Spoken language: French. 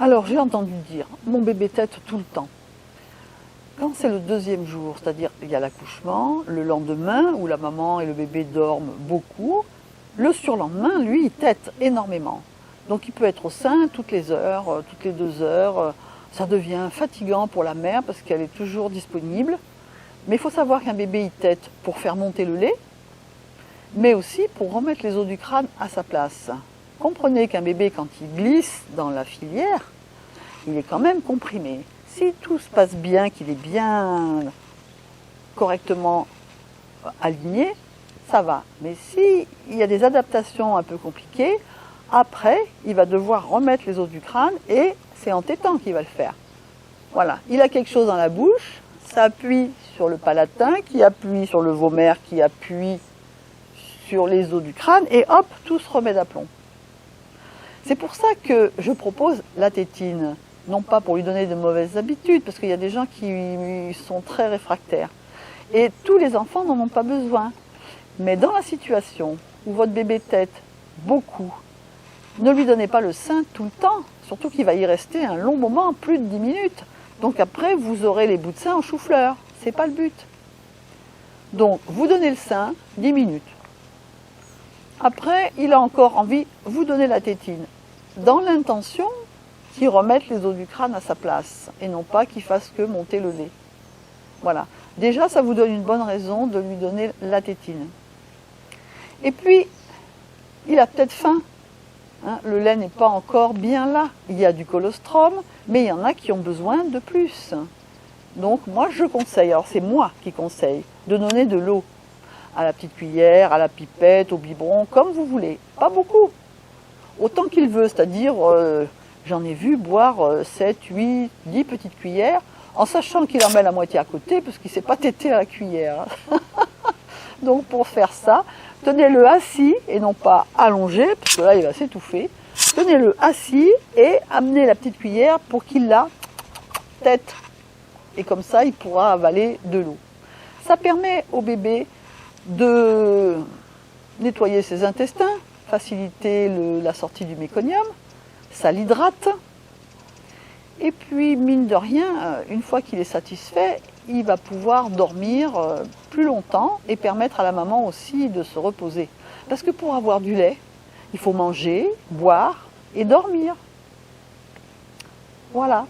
Alors j'ai entendu dire, mon bébé tète tout le temps. Quand c'est le deuxième jour, c'est-à-dire il y a l'accouchement, le lendemain où la maman et le bébé dorment beaucoup, le surlendemain, lui, il tète énormément. Donc il peut être au sein toutes les heures, toutes les 2 heures. Ça devient fatigant pour la mère parce qu'elle est toujours disponible. Mais il faut savoir qu'un bébé il tète pour faire monter le lait, mais aussi pour remettre les os du crâne à sa place. Comprenez qu'un bébé, quand il glisse dans la filière, il est quand même comprimé. Si tout se passe bien, qu'il est bien correctement aligné, ça va. Mais s'il y a des adaptations un peu compliquées, après, il va devoir remettre les os du crâne et c'est en tétant qu'il va le faire. Voilà, il a quelque chose dans la bouche, ça appuie sur le palatin, qui appuie sur le vomer, qui appuie sur les os du crâne et hop, tout se remet d'aplomb. C'est pour ça que je propose la tétine, non pas pour lui donner de mauvaises habitudes, parce qu'il y a des gens qui sont très réfractaires. Et tous les enfants n'en ont pas besoin. Mais dans la situation où votre bébé tète beaucoup, ne lui donnez pas le sein tout le temps, surtout qu'il va y rester un long moment, plus de 10 minutes. Donc après, vous aurez les bouts de sein en chou-fleur. C'est pas le but. Donc, vous donnez le sein, 10 minutes. Après, il a encore envie, vous donnez la tétine. Dans l'intention qu'il remette les os du crâne à sa place, et non pas qu'il fasse que monter le lait. Voilà. Déjà, ça vous donne une bonne raison de lui donner la tétine. Et puis, il a peut-être faim. Hein, le lait n'est pas encore bien là. Il y a du colostrum, mais il y en a qui ont besoin de plus. Donc moi je conseille, alors c'est moi qui conseille, de donner de l'eau à la petite cuillère, à la pipette, au biberon, comme vous voulez. Pas beaucoup. Autant qu'il veut, c'est-à-dire j'en ai vu boire 7, 8, 10 petites cuillères, en sachant qu'il en met la moitié à côté, parce qu'il ne sait pas téter à la cuillère. Donc pour faire ça, tenez-le assis et non pas allongé, parce que là il va s'étouffer. Tenez-le assis et amenez la petite cuillère pour qu'il la tète. Et comme ça, il pourra avaler de l'eau. Ça permet au bébé de nettoyer ses intestins, faciliter la sortie du méconium, ça l'hydrate. Et puis, mine de rien, une fois qu'il est satisfait, il va pouvoir dormir plus longtemps et permettre à la maman aussi de se reposer. Parce que pour avoir du lait, il faut manger, boire et dormir. Voilà.